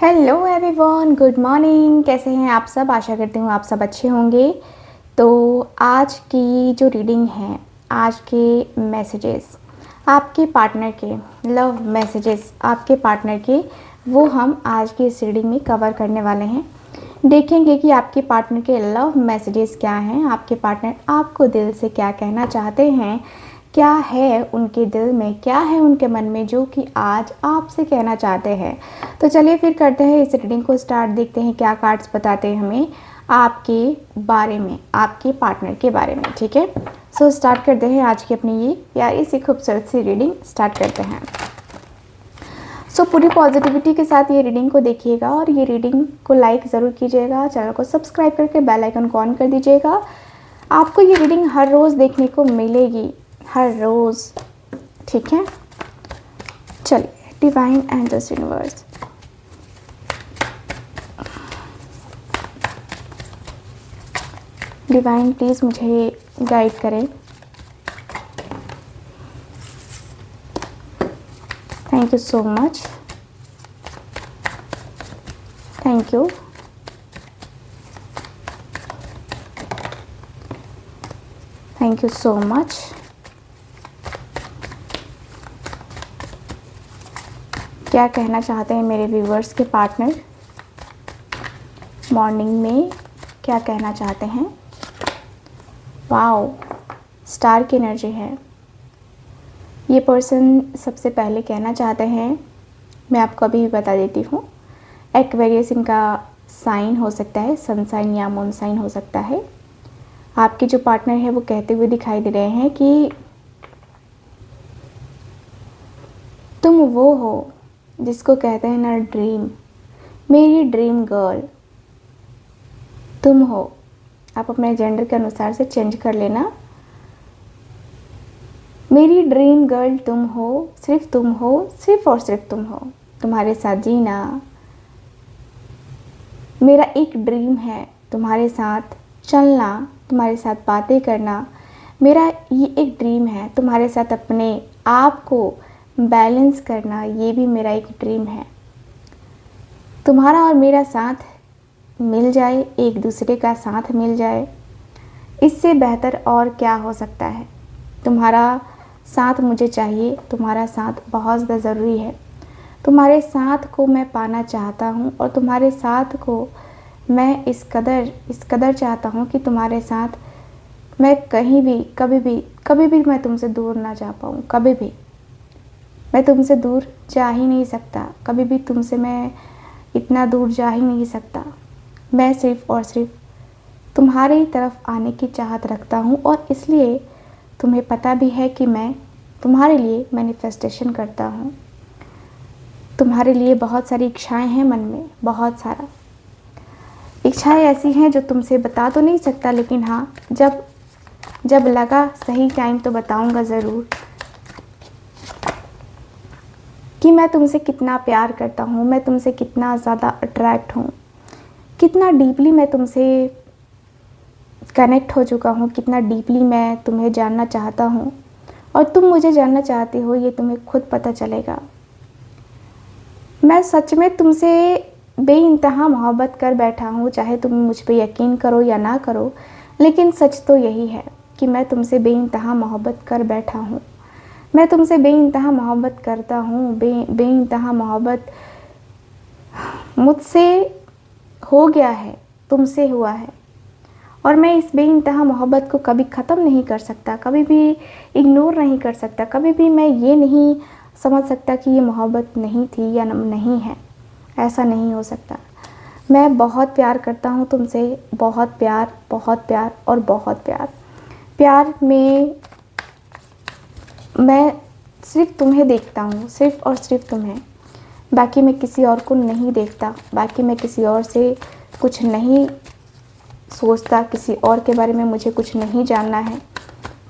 Hello everyone, good morning. कैसे हैं आप सब? आशा करती हूँ आप सब अच्छे होंगे। तो आज की जो रीडिंग है, आज के मैसेजेस आपके पार्टनर के, लव मैसेजेस आपके पार्टनर के, वो हम आज की इस रीडिंग में कवर करने वाले हैं। देखेंगे कि आपके पार्टनर के लव मैसेजेस क्या हैं, आपके पार्टनर आपको दिल से क्या कहना चाहते हैं, क्या है उनके दिल में, क्या है उनके मन में जो कि आज आपसे कहना चाहते हैं। तो चलिए फिर करते हैं इस रीडिंग को स्टार्ट। देखते हैं क्या कार्ड्स बताते हैं हमें आपके बारे में, आपके पार्टनर के बारे में। ठीक है, सो स्टार्ट करते हैं आज की अपनी ये प्यारी सी खूबसूरत सी रीडिंग स्टार्ट करते हैं। सो पूरी पॉजिटिविटी के साथ ये रीडिंग को देखिएगा और ये रीडिंग को लाइक ज़रूर कीजिएगा, चैनल को सब्सक्राइब करके बेल आइकन को ऑन कर दीजिएगा। आपको ये रीडिंग हर रोज़ देखने को मिलेगी, हर रोज़। ठीक है, चलिए। Divine angels, universe, divine please मुझे गाइड करें। Thank you so much, thank you. Thank you so much. क्या कहना चाहते हैं मेरे व्यूवर्स के पार्टनर मॉर्निंग में, क्या कहना चाहते हैं? वाओ, स्टार की एनर्जी है। ये पर्सन सबसे पहले कहना चाहते हैं, मैं आपको अभी भी बता देती हूँ, एक्वेरियस इनका साइन हो सकता है, सन साइन या मून साइन हो सकता है। आपके जो पार्टनर है वो कहते हुए दिखाई दे रहे हैं कि तुम वो हो जिसको कहते हैं ना ड्रीम, मेरी ड्रीम गर्ल तुम हो। आप अपने जेंडर के अनुसार से चेंज कर लेना। मेरी ड्रीम गर्ल तुम हो, सिर्फ तुम हो, सिर्फ और सिर्फ तुम हो। तुम्हारे साथ जीना मेरा एक ड्रीम है, तुम्हारे साथ चलना, तुम्हारे साथ बातें करना मेरा ये एक ड्रीम है। तुम्हारे साथ अपने आप को बैलेंस करना, ये भी मेरा एक ड्रीम है। तुम्हारा और मेरा साथ मिल जाए, एक दूसरे का साथ मिल जाए, इससे बेहतर और क्या हो सकता है। तुम्हारा साथ मुझे चाहिए, तुम्हारा साथ बहुत ज़्यादा ज़रूरी है। तुम्हारे साथ को मैं पाना चाहता हूँ और तुम्हारे साथ को मैं इस कदर चाहता हूँ कि तुम्हारे साथ मैं कहीं भी, कभी भी मैं तुमसे दूर ना जा पाऊँ। कभी भी मैं तुमसे दूर जा ही नहीं सकता, कभी भी तुमसे मैं इतना दूर जा ही नहीं सकता। मैं सिर्फ़ और सिर्फ तुम्हारी तरफ आने की चाहत रखता हूँ और इसलिए तुम्हें पता भी है कि मैं तुम्हारे लिए मैनिफेस्टेशन करता हूँ। तुम्हारे लिए बहुत सारी इच्छाएं हैं मन में, बहुत सारा इच्छाएं ऐसी हैं जो तुमसे बता तो नहीं सकता, लेकिन हाँ, जब लगा सही टाइम तो बताऊँगा ज़रूर कि मैं तुमसे कितना प्यार करता हूँ, मैं तुमसे कितना ज़्यादा अट्रैक्ट हूँ, कितना डीपली मैं तुमसे कनेक्ट हो चुका हूँ, कितना डीपली मैं तुम्हें जानना चाहता हूँ और तुम मुझे जानना चाहते हो, ये तुम्हें खुद पता चलेगा। मैं सच में तुमसे बेइंतहा मोहब्बत कर बैठा हूँ, चाहे तुम मुझ पे यकीन करो या ना करो, लेकिन सच तो यही है कि मैं तुमसे बेइंतहा मोहब्बत कर बैठा हूँ। मैं तुमसे बेइंतहा मोहब्बत करता हूँ, बेइंतहा मोहब्बत मुझसे हो गया है, तुमसे हुआ है और मैं इस बेइंतहा मोहब्बत को कभी ख़त्म नहीं कर सकता, कभी भी इग्नोर नहीं कर सकता, कभी भी मैं ये नहीं समझ सकता कि ये मोहब्बत नहीं थी या नहीं है। ऐसा नहीं हो सकता। मैं बहुत प्यार करता हूँ तुमसे, बहुत प्यार, बहुत प्यार और बहुत प्यार। प्यार में मैं सिर्फ तुम्हें देखता हूँ, सिर्फ और सिर्फ तुम्हें। बाकी मैं किसी और को नहीं देखता, बाकी मैं किसी और से कुछ नहीं सोचता, किसी और के बारे में मुझे कुछ नहीं जानना है।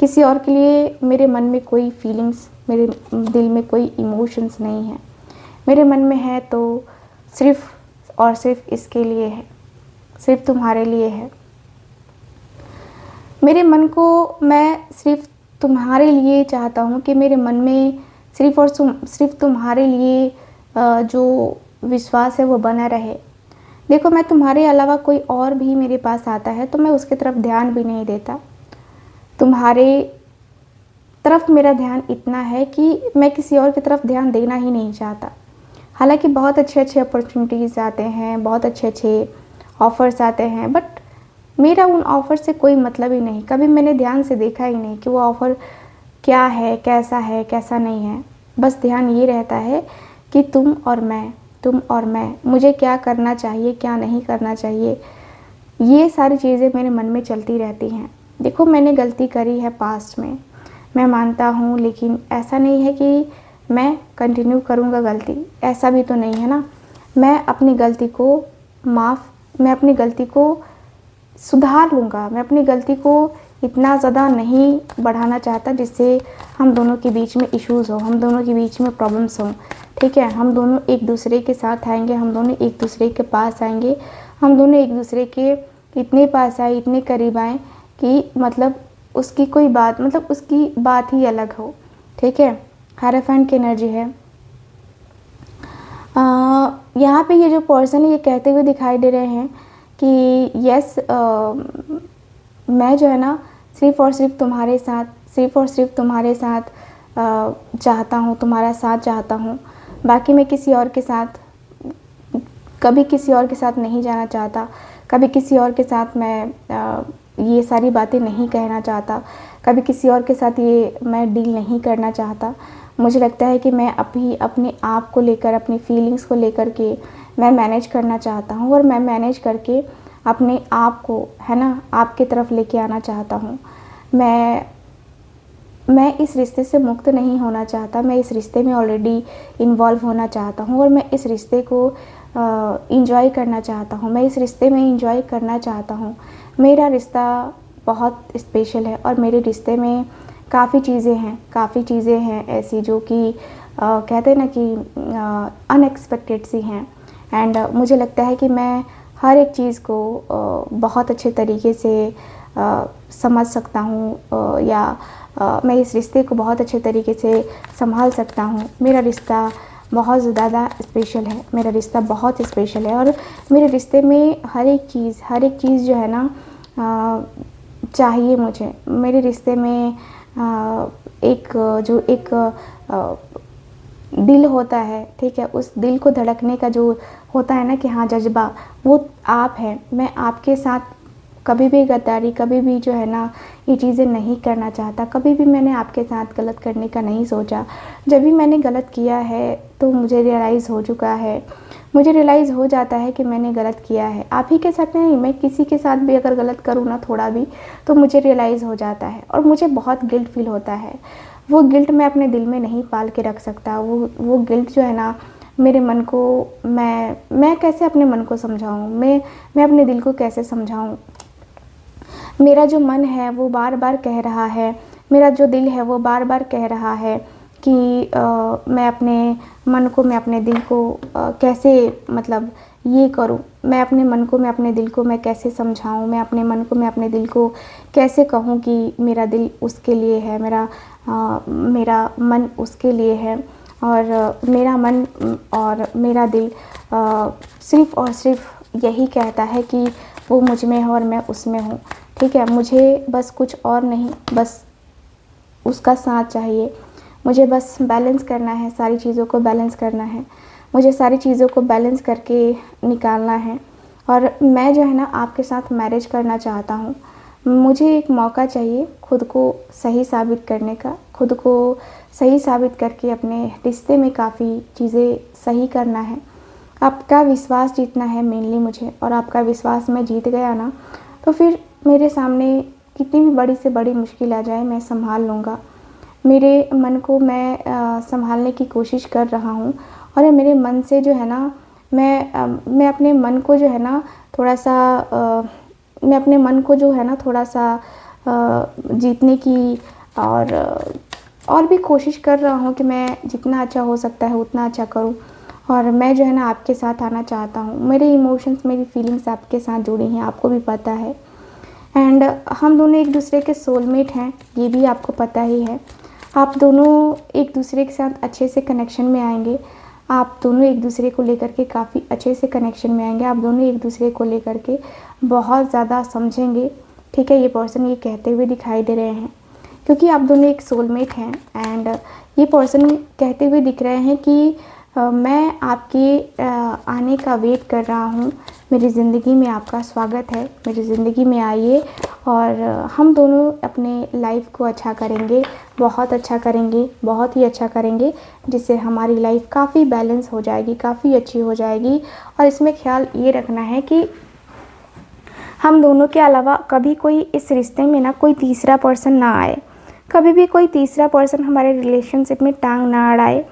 किसी और के लिए मेरे मन में कोई फीलिंग्स, मेरे दिल में कोई इमोशंस नहीं है। मेरे मन में है तो सिर्फ और सिर्फ इसके लिए है, सिर्फ तुम्हारे लिए है। मेरे मन को मैं सिर्फ तुम्हारे लिए चाहता हूँ कि मेरे मन में सिर्फ और सिर्फ तुम्हारे लिए जो विश्वास है वो बना रहे। देखो, मैं तुम्हारे अलावा कोई और भी मेरे पास आता है तो मैं उसकी तरफ ध्यान भी नहीं देता। तुम्हारे तरफ मेरा ध्यान इतना है कि मैं किसी और की तरफ ध्यान देना ही नहीं चाहता। हालाँकि बहुत अच्छे-अच्छे अपॉर्चुनिटीज़ आते हैं, बहुत अच्छे-अच्छे ऑफ़र्स आते हैं, बट मेरा उन ऑफ़र से कोई मतलब ही नहीं। कभी मैंने ध्यान से देखा ही नहीं कि वो ऑफ़र क्या है, कैसा नहीं है। बस ध्यान ये रहता है कि तुम और मैं, मुझे क्या करना चाहिए, क्या नहीं करना चाहिए, ये सारी चीज़ें मेरे मन में चलती रहती हैं। देखो, मैंने गलती करी है पास्ट में, मैं मानता हूँ, लेकिन ऐसा नहीं है कि मैं कंटिन्यू करूँगा गलती, ऐसा भी तो नहीं है ना। मैं अपनी गलती को सुधार लूँगा। मैं अपनी गलती को इतना ज़्यादा नहीं बढ़ाना चाहता जिससे हम दोनों के बीच में इश्यूज़ हो, हम दोनों के बीच में प्रॉब्लम्स हों, ठीक है। हम दोनों एक दूसरे के साथ आएंगे, हम दोनों एक दूसरे के पास आएंगे, हम दोनों एक दूसरे के इतने पास आए, इतने करीब आए कि मतलब उसकी बात ही अलग हो, ठीक है। हायराफेंट की एनर्जी है। यहाँ पे ये जो पर्सन है ये कहते हुए दिखाई दे रहे हैं कि यस, मैं जो है ना सिर्फ़ और सिर्फ तुम्हारे साथ चाहता हूँ, तुम्हारा साथ चाहता हूँ। बाकी मैं कभी किसी और के साथ नहीं जाना चाहता, कभी किसी और के साथ मैं ये सारी बातें नहीं कहना चाहता, कभी किसी और के साथ ये मैं डील नहीं करना चाहता। मुझे लगता है कि मैं अपने आप को लेकर, अपनी फीलिंग्स को लेकर के मैं मैनेज करना चाहता हूँ, और मैं मैनेज करके अपने आप को, है ना, आपकी तरफ लेके आना चाहता हूँ। मैं इस रिश्ते से मुक्त नहीं होना चाहता, मैं इस रिश्ते में ऑलरेडी इन्वॉल्व होना चाहता हूँ, और मैं इस रिश्ते को इंजॉय करना चाहता हूँ, मैं इस रिश्ते में इंजॉय करना चाहता हूँ। मेरा रिश्ता बहुत स्पेशल है, और मेरे रिश्ते में काफ़ी चीज़ें हैं ऐसी जो कि कहते हैं ना कि अनएक्सपेक्टेड सी हैं। एंड मुझे लगता है कि मैं हर एक चीज़ को बहुत अच्छे तरीके से समझ सकता हूँ, या मैं इस रिश्ते को बहुत अच्छे तरीके से संभाल सकता हूँ। मेरा रिश्ता बहुत ज़्यादा स्पेशल है, मेरा रिश्ता बहुत स्पेशल है, और मेरे रिश्ते में हर एक चीज़ जो है ना चाहिए मुझे। मेरे रिश्ते में एक दिल होता है, ठीक है, उस दिल को धड़कने का जो होता है ना कि हाँ जज्बा, वो आप हैं। मैं आपके साथ कभी भी गद्दारी, कभी भी जो है ना ये चीज़ें नहीं करना चाहता, कभी भी मैंने आपके साथ गलत करने का नहीं सोचा। जब भी मैंने गलत किया है तो मुझे रियलाइज़ हो चुका है, मुझे रियलाइज़ हो जाता है कि मैंने गलत किया है। आप ही के साथ नहीं, मैं किसी के साथ भी अगर गलत करूँ ना थोड़ा भी, तो मुझे रियलाइज़ हो जाता है, और मुझे बहुत गिल्ट फील होता है। वो गिल्ट मैं अपने दिल में नहीं पाल के रख सकता। वो गिल्ट जो है ना मेरे मन को, मैं कैसे अपने मन को समझाऊँ, मैं अपने दिल को कैसे समझाऊँ। मेरा जो मन है वो बार बार कह रहा है, मेरा जो दिल है वो बार बार कह रहा है कि मैं अपने मन को, मैं अपने दिल को कैसे मतलब ये करूं। मैं अपने मन को, मैं अपने दिल को मैं कैसे समझाऊं। मैं अपने मन को, मैं अपने दिल को कैसे कहूं कि मेरा दिल उसके लिए है, मेरा मन उसके लिए है, और मेरा मन और मेरा दिल सिर्फ़ और सिर्फ यही कहता है कि वो मुझ में है और मैं उसमें हूँ, ठीक है। मुझे बस कुछ और नहीं, बस उसका साथ चाहिए। मुझे बस बैलेंस करना है, सारी चीज़ों को बैलेंस करना है, मुझे सारी चीज़ों को बैलेंस करके निकालना है। और मैं जो है ना आपके साथ मैरिज करना चाहता हूँ। मुझे एक मौका चाहिए खुद को सही साबित करने का, खुद को सही साबित करके अपने रिश्ते में काफ़ी चीज़ें सही करना है। आपका विश्वास जीतना है मेनली मुझे, और आपका विश्वास मैं जीत गया ना तो फिर मेरे सामने कितनी भी बड़ी से बड़ी मुश्किल आ जाए मैं संभाल लूँगा। मेरे मन को मैं संभालने की कोशिश कर रहा हूँ, और मेरे मन से जो है ना मैं अपने मन को जो है ना थोड़ा सा मैं अपने मन को जो है ना थोड़ा सा जीतने की और भी कोशिश कर रहा हूँ कि मैं जितना अच्छा हो सकता है उतना अच्छा करूँ। और मैं जो है ना आपके साथ आना चाहता हूँ। मेरे इमोशंस, मेरी फीलिंग्स आपके साथ जुड़ी हैं, आपको भी पता है। एंड हम दोनों एक दूसरे के सोलमेट हैं, ये भी आपको पता ही है। आप दोनों एक दूसरे के साथ अच्छे से कनेक्शन में आएंगे। आप दोनों एक दूसरे को लेकर के काफ़ी अच्छे से कनेक्शन में आएंगे। आप दोनों एक दूसरे को लेकर के बहुत ज़्यादा समझेंगे, ठीक है। ये पर्सन ये कहते हुए दिखाई दे रहे हैं, क्योंकि आप दोनों एक सोलमेट हैं। एंड ये पर्सन कहते हुए दिख रहे हैं कि मैं आपके आने का वेट कर रहा हूँ, मेरी ज़िंदगी में आपका स्वागत है, मेरी ज़िंदगी में आइए और हम दोनों अपने लाइफ को अच्छा करेंगे, बहुत अच्छा करेंगे, बहुत ही अच्छा करेंगे, जिससे हमारी लाइफ काफ़ी बैलेंस हो जाएगी, काफ़ी अच्छी हो जाएगी। और इसमें ख्याल ये रखना है कि हम दोनों के अलावा कभी कोई इस रिश्ते में ना कोई तीसरा पर्सन ना आए, कभी भी कोई तीसरा पर्सन हमारे रिलेशनशिप में टांग ना अड़ाए,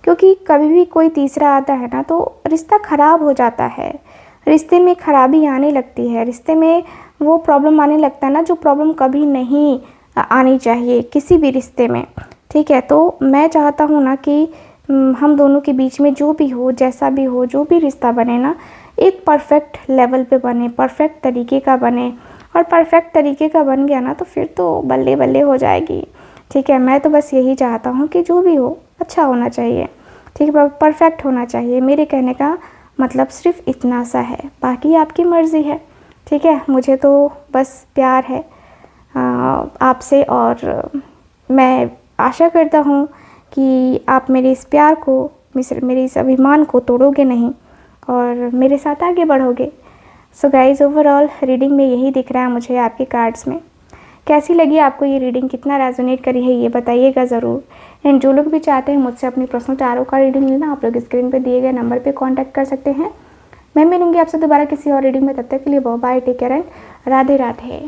क्योंकि कभी भी कोई तीसरा आता है ना तो रिश्ता ख़राब हो जाता है, रिश्ते में ख़राबी आने लगती है, रिश्ते में वो प्रॉब्लम आने लगता है ना जो प्रॉब्लम कभी नहीं आनी चाहिए किसी भी रिश्ते में, ठीक है। तो मैं चाहता हूँ ना कि हम दोनों के बीच में जो भी हो, जैसा भी हो, जो भी रिश्ता बने ना एक परफेक्ट लेवल पे बने, परफेक्ट तरीके का बने। और परफेक्ट तरीके का बन गया ना तो फिर तो बल्ले बल्ले हो जाएगी, ठीक है। मैं तो बस यही चाहता हूँ कि जो भी हो अच्छा होना चाहिए, ठीक है, परफेक्ट होना चाहिए। मेरे कहने का मतलब सिर्फ इतना सा है, बाकी आपकी मर्ज़ी है, ठीक है। मुझे तो बस प्यार है आपसे, और मैं आशा करता हूँ कि आप मेरे इस प्यार को, मेरे इस अभिमान को तोड़ोगे नहीं और मेरे साथ आगे बढ़ोगे। सो गाइज़, ओवरऑल रीडिंग में यही दिख रहा है मुझे आपके कार्ड्स में। कैसी लगी आपको ये रीडिंग, कितना रेजोनेट करी है ये बताइएगा ज़रूर। एंड जो लोग भी चाहते हैं मुझसे अपनी पर्सनल टैरो का रीडिंग लेना, आप लोग स्क्रीन पे दिए गए नंबर पे कांटेक्ट कर सकते हैं। मैं मिलूंगी आपसे दोबारा किसी और रीडिंग में, तब तक के लिए bye, take care and Radhe Radhe.